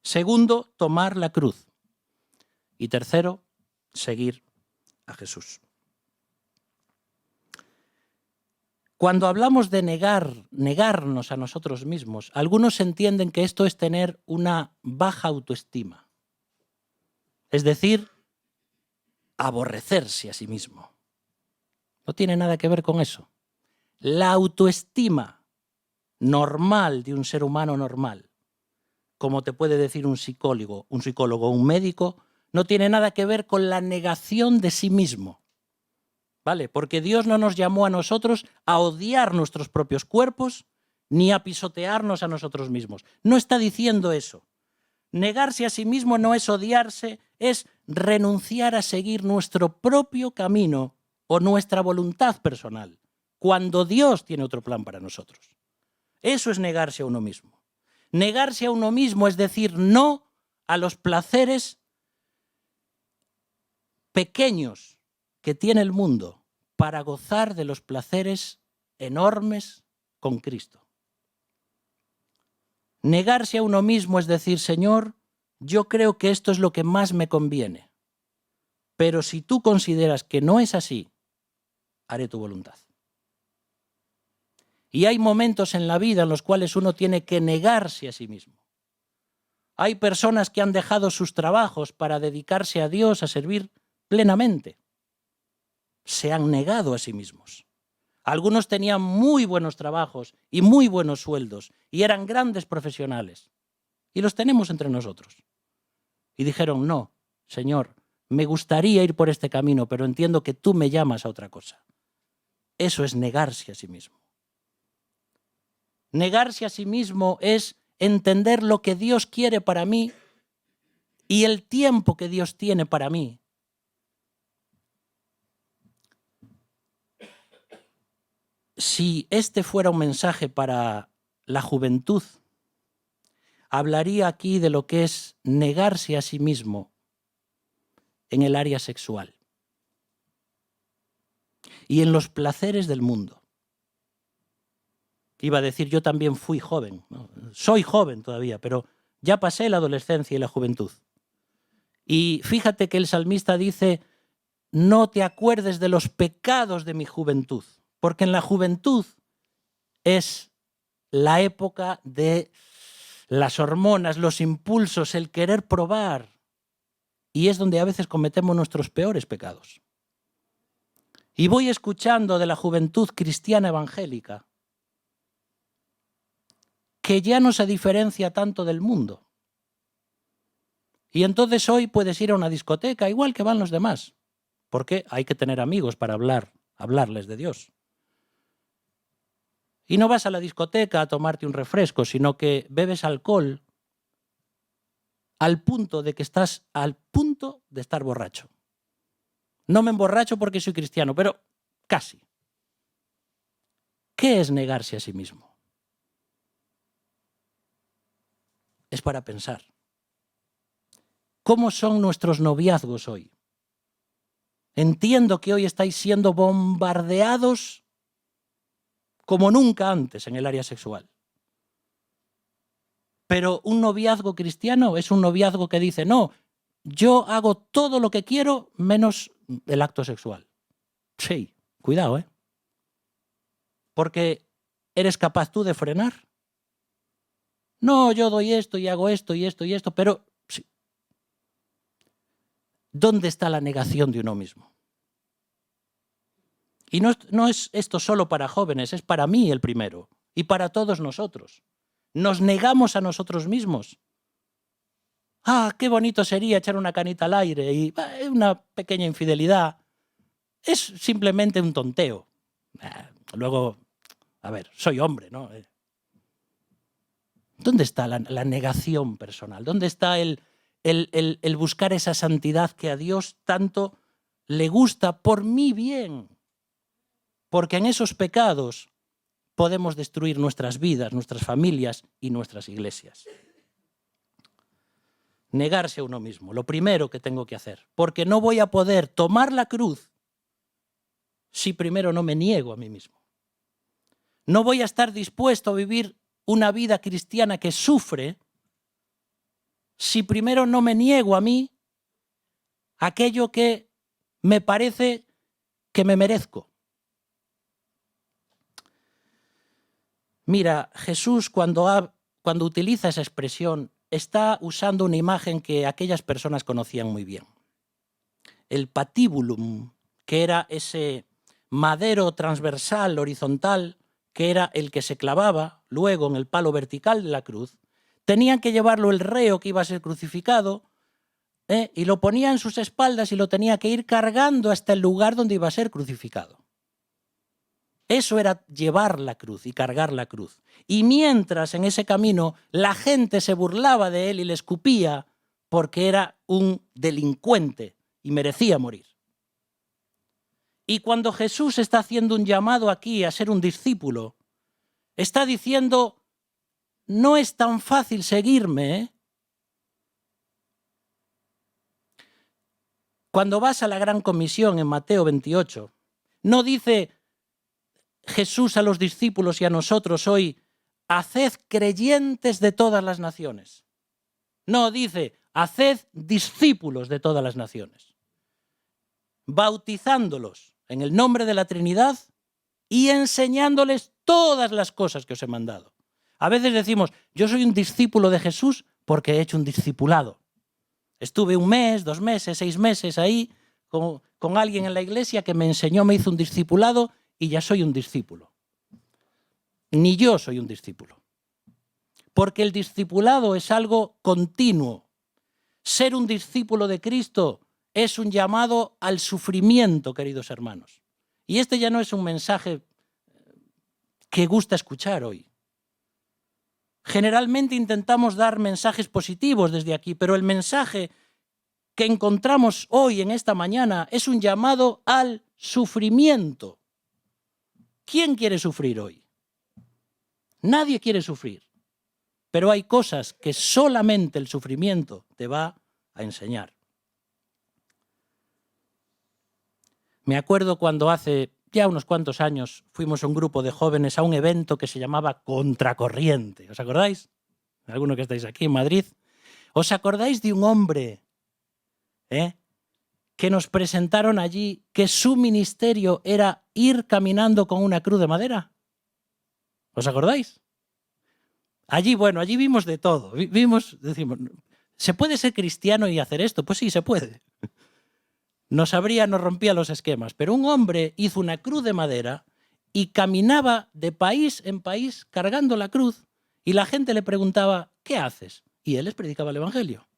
Segundo, tomar la cruz. Y tercero, seguir a Jesús. Cuando hablamos de negarnos a nosotros mismos, algunos entienden que esto es tener una baja autoestima. Es decir, aborrecerse a sí mismo. No tiene nada que ver con eso. La autoestima normal de un ser humano normal, como te puede decir un psicólogo, un médico, no tiene nada que ver con la negación de sí mismo. ¿Vale? Porque Dios no nos llamó a nosotros a odiar nuestros propios cuerpos ni a pisotearnos a nosotros mismos. No está diciendo eso. Negarse a sí mismo no es odiarse, es renunciar a seguir nuestro propio camino o nuestra voluntad personal, cuando Dios tiene otro plan para nosotros. Eso es negarse a uno mismo. Negarse a uno mismo es decir no a los placeres pequeños que tiene el mundo para gozar de los placeres enormes con Cristo. Negarse a uno mismo es decir, Señor, yo creo que esto es lo que más me conviene, pero si tú consideras que no es así, haré tu voluntad. Y hay momentos en la vida en los cuales uno tiene que negarse a sí mismo. Hay personas que han dejado sus trabajos para dedicarse a Dios, a servir plenamente. Se han negado a sí mismos. Algunos tenían muy buenos trabajos y muy buenos sueldos y eran grandes profesionales. Y los tenemos entre nosotros. Y dijeron, no, Señor, me gustaría ir por este camino, pero entiendo que tú me llamas a otra cosa. Eso es negarse a sí mismo. Negarse a sí mismo es entender lo que Dios quiere para mí y el tiempo que Dios tiene para mí, si este fuera un mensaje para la juventud, hablaría aquí de lo que es negarse a sí mismo en el área sexual y en los placeres del mundo. Iba a decir, yo también fui joven, ¿no? Soy joven todavía, pero ya pasé la adolescencia y la juventud. Y fíjate que el salmista dice, no te acuerdes de los pecados de mi juventud, porque en la juventud es la época de las hormonas, los impulsos, el querer probar, y es donde a veces cometemos nuestros peores pecados. Y voy escuchando de la juventud cristiana evangélica que ya no se diferencia tanto del mundo. Y entonces hoy puedes ir a una discoteca igual que van los demás, porque hay que tener amigos para hablarles de Dios. Y no vas a la discoteca a tomarte un refresco, sino que bebes alcohol al punto de que estás al punto de estar borracho. No me emborracho porque soy cristiano, pero casi. ¿Qué es negarse a sí mismo? Es para pensar. ¿Cómo son nuestros noviazgos hoy? Entiendo que hoy estáis siendo bombardeados como nunca antes en el área sexual. Pero un noviazgo cristiano es un noviazgo que dice, no, yo hago todo lo que quiero menos el acto sexual. Sí, cuidado, ¿eh? Porque ¿eres capaz tú de frenar? No, yo doy esto y hago esto y esto y esto, pero sí. ¿Dónde está la negación de uno mismo? Y no es esto solo para jóvenes, es para mí el primero y para todos nosotros. Nos negamos a nosotros mismos. Ah, qué bonito sería echar una canita al aire y una pequeña infidelidad. Es simplemente un tonteo. Luego, a ver, soy hombre, ¿no? ¿Dónde está la negación personal? ¿Dónde está el buscar esa santidad que a Dios tanto le gusta por mi bien? Porque en esos pecados podemos destruir nuestras vidas, nuestras familias y nuestras iglesias. Negarse a uno mismo, lo primero que tengo que hacer, porque no voy a poder tomar la cruz si primero no me niego a mí mismo. No voy a estar dispuesto a vivir una vida cristiana que sufre si primero no me niego a mí aquello que me parece que me merezco. Mira, Jesús cuando utiliza esa expresión está usando una imagen que aquellas personas conocían muy bien. El patibulum, que era ese madero transversal, horizontal, que era el que se clavaba luego en el palo vertical de la cruz, tenían que llevarlo el reo que iba a ser crucificado y lo ponía en sus espaldas y lo tenía que ir cargando hasta el lugar donde iba a ser crucificado. Eso era llevar la cruz y cargar la cruz. Y mientras en ese camino la gente se burlaba de él y le escupía porque era un delincuente y merecía morir. Y cuando Jesús está haciendo un llamado aquí a ser un discípulo, está diciendo, no es tan fácil seguirme, ¿eh? Cuando vas a la Gran Comisión en Mateo 28, no dice Jesús a los discípulos y a nosotros hoy, haced creyentes de todas las naciones. No, dice, haced discípulos de todas las naciones, bautizándolos en el nombre de la Trinidad y enseñándoles todas las cosas que os he mandado. A veces decimos, yo soy un discípulo de Jesús porque he hecho un discipulado. Estuve 1 mes, 2 meses, 6 meses ahí con alguien en la iglesia que me enseñó, me hizo un discipulado y ya soy un discípulo. Ni yo soy un discípulo. Porque el discipulado es algo continuo. Ser un discípulo de Cristo es un llamado al sufrimiento, queridos hermanos. Y este ya no es un mensaje que gusta escuchar hoy. Generalmente intentamos dar mensajes positivos desde aquí, pero el mensaje que encontramos hoy en esta mañana es un llamado al sufrimiento. ¿Quién quiere sufrir hoy? Nadie quiere sufrir, pero hay cosas que solamente el sufrimiento te va a enseñar. Me acuerdo cuando hace ya unos cuantos años fuimos un grupo de jóvenes a un evento que se llamaba Contracorriente. ¿Os acordáis? Alguno que estáis aquí en Madrid. ¿Os acordáis de un hombre que nos presentaron allí que su ministerio era ir caminando con una cruz de madera? ¿Os acordáis? Allí vimos de todo. Decimos, ¿se puede ser cristiano y hacer esto? Pues sí, se puede. Nos rompía los esquemas, pero un hombre hizo una cruz de madera y caminaba de país en país cargando la cruz y la gente le preguntaba, ¿qué haces? Y él les predicaba el Evangelio.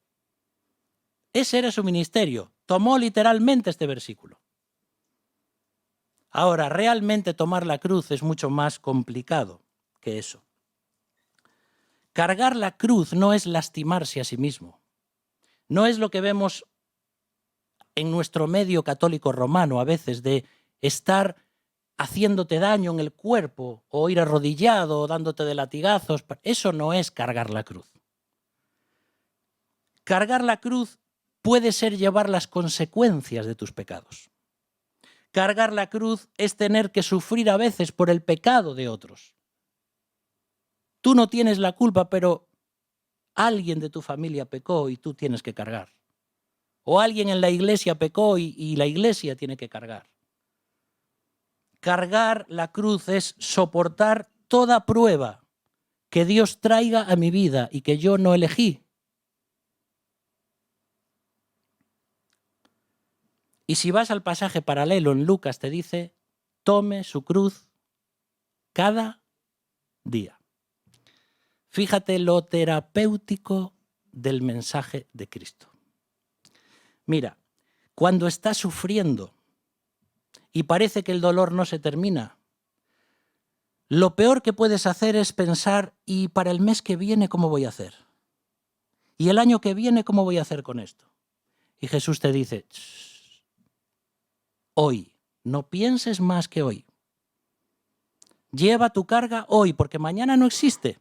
Ese era su ministerio. Tomó literalmente este versículo. Ahora, realmente tomar la cruz es mucho más complicado que eso. Cargar la cruz no es lastimarse a sí mismo. No es lo que vemos en nuestro medio católico romano a veces de estar haciéndote daño en el cuerpo o ir arrodillado o dándote de latigazos. Eso no es cargar la cruz. Cargar la cruz puede ser llevar las consecuencias de tus pecados. Cargar la cruz es tener que sufrir a veces por el pecado de otros. Tú no tienes la culpa, pero alguien de tu familia pecó y tú tienes que cargar. O alguien en la iglesia pecó y la iglesia tiene que cargar. Cargar la cruz es soportar toda prueba que Dios traiga a mi vida y que yo no elegí. Y si vas al pasaje paralelo en Lucas te dice, tome su cruz cada día. Fíjate lo terapéutico del mensaje de Cristo. Mira, cuando estás sufriendo y parece que el dolor no se termina, lo peor que puedes hacer es pensar, ¿y para el mes que viene cómo voy a hacer? ¿Y el año que viene cómo voy a hacer con esto? Y Jesús te dice, hoy, no pienses más que hoy. Lleva tu carga hoy, porque mañana no existe.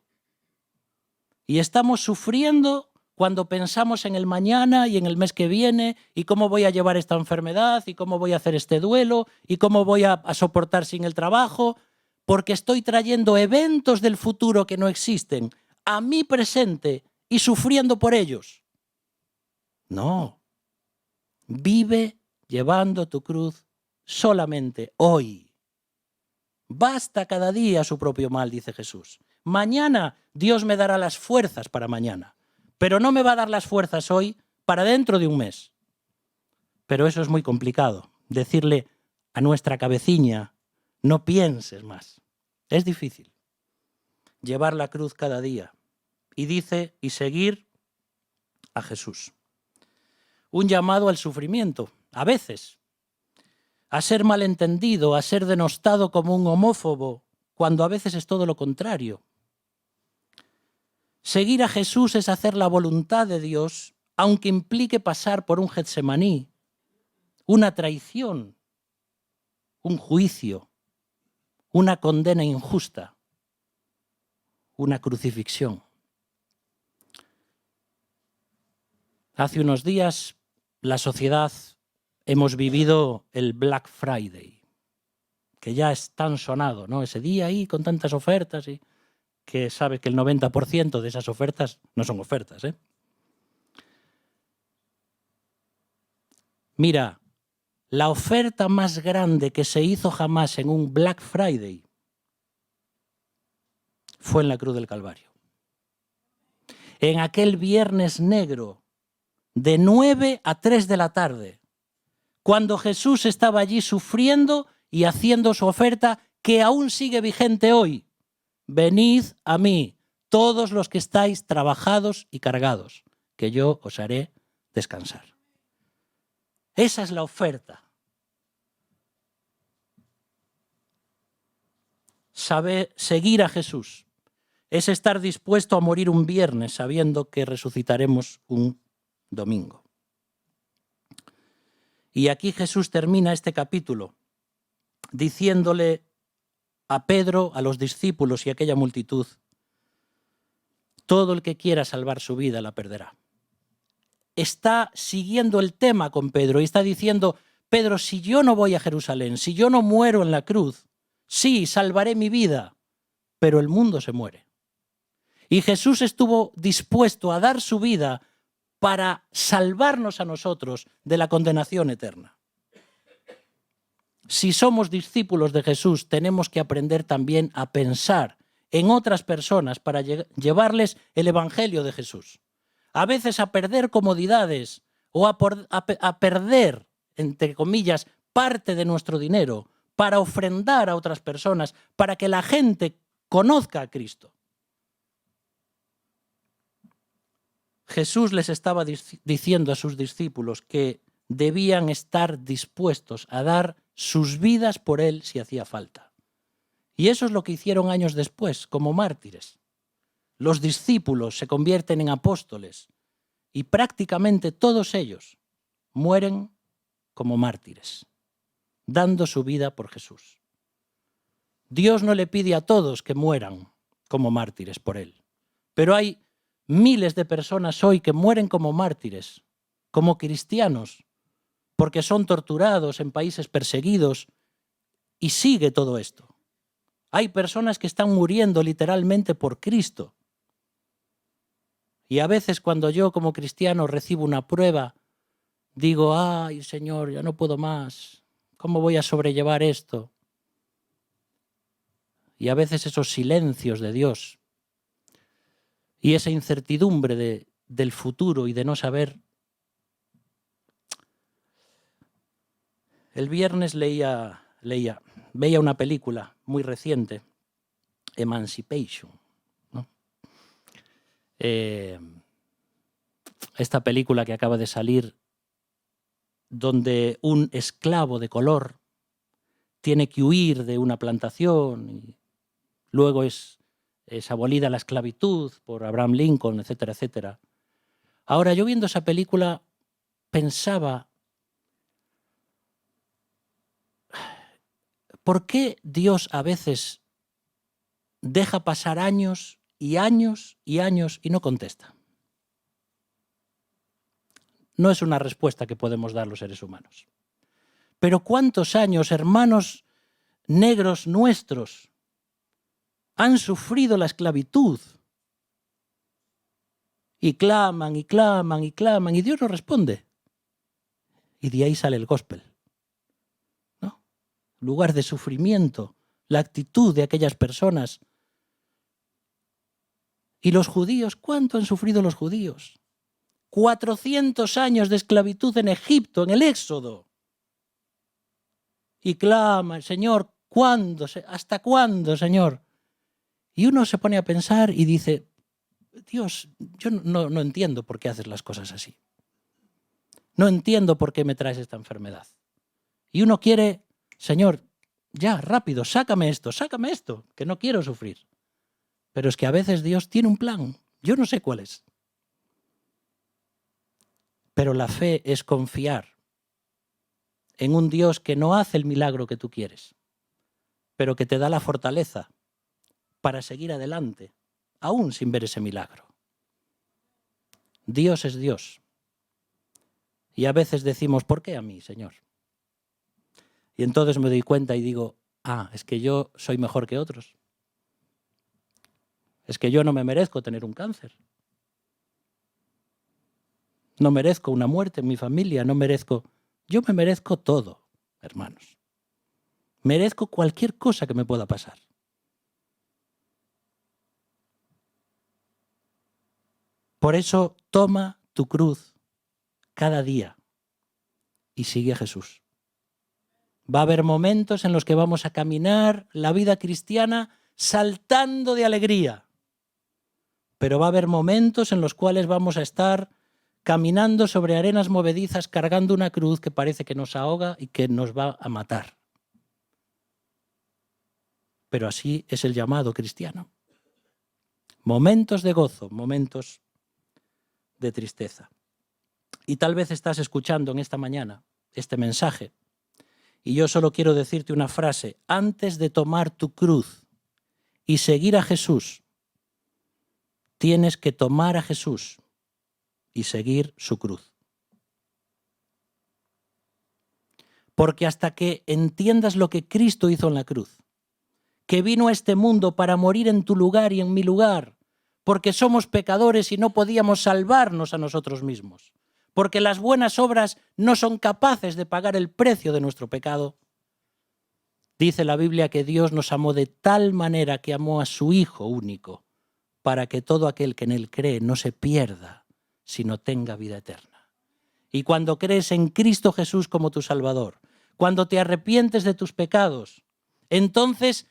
Y estamos sufriendo cuando pensamos en el mañana y en el mes que viene y cómo voy a llevar esta enfermedad y cómo voy a hacer este duelo y cómo voy a soportar sin el trabajo, porque estoy trayendo eventos del futuro que no existen a mi presente y sufriendo por ellos. No. Vive llevando tu cruz solamente hoy. Basta cada día su propio mal, dice Jesús. Mañana Dios me dará las fuerzas para mañana, pero no me va a dar las fuerzas hoy para dentro de un mes. Pero eso es muy complicado, decirle a nuestra cabeciña, no pienses más. Es difícil llevar la cruz cada día. Y dice, y seguir a Jesús. Un llamado al sufrimiento, a veces, a ser malentendido, a ser denostado como un homófobo, cuando a veces es todo lo contrario. Seguir a Jesús es hacer la voluntad de Dios, aunque implique pasar por un Getsemaní, una traición, un juicio, una condena injusta, una crucifixión. Hace unos días, la sociedad hemos vivido el Black Friday, que ya es tan sonado, ¿no? Ese día ahí con tantas ofertas y que sabe que el 90% de esas ofertas no son ofertas, ¿eh? Mira, la oferta más grande que se hizo jamás en un Black Friday fue en la cruz del Calvario. En aquel viernes negro, de 9 a 3 de la tarde, cuando Jesús estaba allí sufriendo y haciendo su oferta que aún sigue vigente hoy. Venid a mí, todos los que estáis trabajados y cargados, que yo os haré descansar. Esa es la oferta. Saber seguir a Jesús es estar dispuesto a morir un viernes sabiendo que resucitaremos un domingo. Y aquí Jesús termina este capítulo diciéndole a Pedro, a los discípulos y a aquella multitud: todo el que quiera salvar su vida la perderá. Está siguiendo el tema con Pedro y está diciendo: Pedro, si yo no voy a Jerusalén, si yo no muero en la cruz, sí, salvaré mi vida, pero el mundo se muere. Y Jesús estuvo dispuesto a dar su vida para salvarnos a nosotros de la condenación eterna. Si somos discípulos de Jesús, tenemos que aprender también a pensar en otras personas para llevarles el Evangelio de Jesús. A veces a perder comodidades o a perder, entre comillas, parte de nuestro dinero para ofrendar a otras personas, para que la gente conozca a Cristo. Jesús les estaba diciendo a sus discípulos que debían estar dispuestos a dar sus vidas por Él si hacía falta. Y eso es lo que hicieron años después, como mártires. Los discípulos se convierten en apóstoles y prácticamente todos ellos mueren como mártires, dando su vida por Jesús. Dios no le pide a todos que mueran como mártires por Él, pero hay miles de personas hoy que mueren como mártires, como cristianos, porque son torturados en países perseguidos, y sigue todo esto. Hay personas que están muriendo literalmente por Cristo. Y a veces cuando yo como cristiano recibo una prueba, digo: ay, Señor, ya no puedo más. ¿Cómo voy a sobrellevar esto? Y a veces esos silencios de Dios y esa incertidumbre del futuro y de no saber. El viernes veía una película muy reciente, Emancipation, ¿no? Esta película que acaba de salir, donde un esclavo de color tiene que huir de una plantación y luego es abolida la esclavitud por Abraham Lincoln, etcétera, etcétera. Ahora, yo viendo esa película pensaba: ¿por qué Dios a veces deja pasar años y años y años y no contesta? No es una respuesta que podemos dar los seres humanos. Pero ¿cuántos años hermanos negros nuestros han sufrido la esclavitud? Y claman, y claman, y claman, y Dios no responde. Y de ahí sale el gospel, ¿no? Lugar de sufrimiento, la actitud de aquellas personas. ¿Y los judíos? ¿Cuánto han sufrido los judíos? 400 años de esclavitud en Egipto, en el Éxodo. Y clama: Señor, ¿cuándo? ¿Hasta cuándo, Señor? Y uno se pone a pensar y dice: Dios, yo no entiendo por qué haces las cosas así. No entiendo por qué me traes esta enfermedad. Y uno quiere: Señor, ya, rápido, sácame esto, que no quiero sufrir. Pero es que a veces Dios tiene un plan, yo no sé cuál es. Pero la fe es confiar en un Dios que no hace el milagro que tú quieres, pero que te da la fortaleza para seguir adelante, aún sin ver ese milagro. Dios es Dios. Y a veces decimos: ¿por qué a mí, Señor? Y entonces me doy cuenta y digo: es que yo soy mejor que otros. Es que yo no me merezco tener un cáncer. No merezco una muerte en mi familia, yo me merezco todo, hermanos. Merezco cualquier cosa que me pueda pasar. Por eso, toma tu cruz cada día y sigue a Jesús. Va a haber momentos en los que vamos a caminar la vida cristiana saltando de alegría, pero va a haber momentos en los cuales vamos a estar caminando sobre arenas movedizas, cargando una cruz que parece que nos ahoga y que nos va a matar. Pero así es el llamado cristiano. Momentos de gozo, momentos de tristeza. Y tal vez estás escuchando en esta mañana este mensaje y yo solo quiero decirte una frase. Antes de tomar tu cruz y seguir a Jesús, tienes que tomar a Jesús y seguir su cruz. Porque hasta que entiendas lo que Cristo hizo en la cruz, que vino a este mundo para morir en tu lugar y en mi lugar, porque somos pecadores y no podíamos salvarnos a nosotros mismos, porque las buenas obras no son capaces de pagar el precio de nuestro pecado. Dice la Biblia que Dios nos amó de tal manera que amó a su Hijo único, para que todo aquel que en Él cree no se pierda, sino tenga vida eterna. Y cuando crees en Cristo Jesús como tu Salvador, cuando te arrepientes de tus pecados, entonces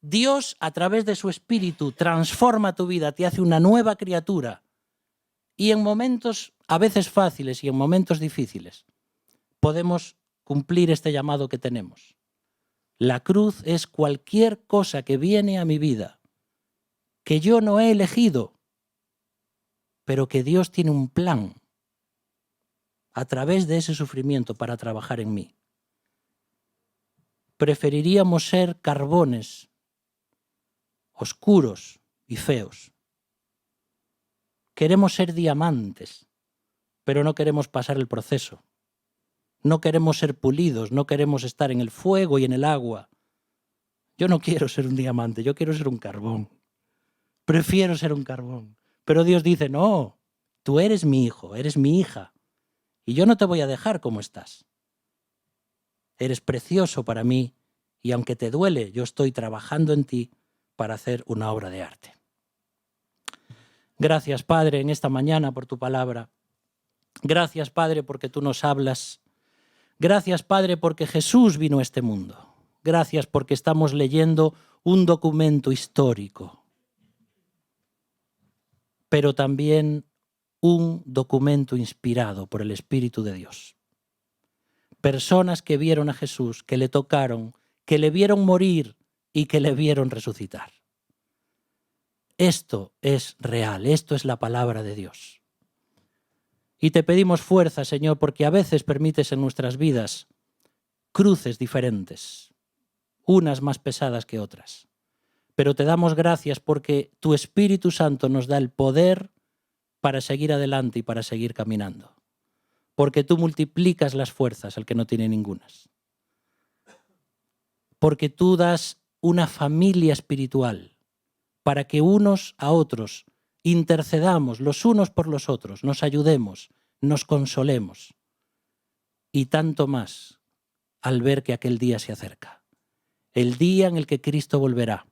Dios, a través de su Espíritu, transforma tu vida, te hace una nueva criatura. Y en momentos a veces fáciles y en momentos difíciles podemos cumplir este llamado que tenemos. La cruz es cualquier cosa que viene a mi vida, que yo no he elegido, pero que Dios tiene un plan a través de ese sufrimiento para trabajar en mí. Preferiríamos ser carbones oscuros y feos. Queremos ser diamantes, pero no queremos pasar el proceso. No queremos ser pulidos, no queremos estar en el fuego y en el agua. Yo no quiero ser un diamante, yo quiero ser un carbón. Prefiero ser un carbón. Pero Dios dice, no, tú eres mi hijo, eres mi hija, y yo no te voy a dejar como estás. Eres precioso para mí, y aunque te duele, yo estoy trabajando en ti para hacer una obra de arte. Gracias, Padre, en esta mañana por tu palabra. Gracias, Padre, porque tú nos hablas. Gracias, Padre, porque Jesús vino a este mundo. Gracias porque estamos leyendo un documento histórico, pero también un documento inspirado por el Espíritu de Dios. Personas que vieron a Jesús, que le tocaron, que le vieron morir y que le vieron resucitar. Esto es real, esto es la palabra de Dios. Y te pedimos fuerza, Señor, porque a veces permites en nuestras vidas cruces diferentes, unas más pesadas que otras. Pero te damos gracias porque tu Espíritu Santo nos da el poder para seguir adelante y para seguir caminando. Porque tú multiplicas las fuerzas al que no tiene ningunas. Porque tú das una familia espiritual para que unos a otros intercedamos los unos por los otros, nos ayudemos, nos consolemos. Y tanto más al ver que aquel día se acerca. El día en el que Cristo volverá,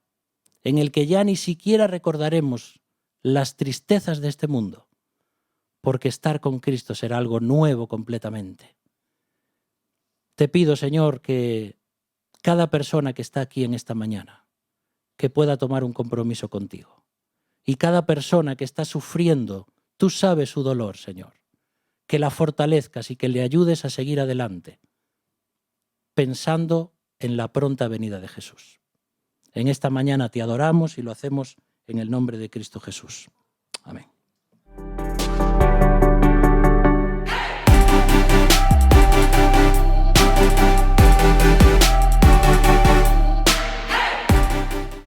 en el que ya ni siquiera recordaremos las tristezas de este mundo, porque estar con Cristo será algo nuevo completamente. Te pido, Señor, que cada persona que está aquí en esta mañana, que pueda tomar un compromiso contigo. Y cada persona que está sufriendo, tú sabes su dolor, Señor. Que la fortalezcas y que le ayudes a seguir adelante, pensando en la pronta venida de Jesús. En esta mañana te adoramos y lo hacemos en el nombre de Cristo Jesús. Amén.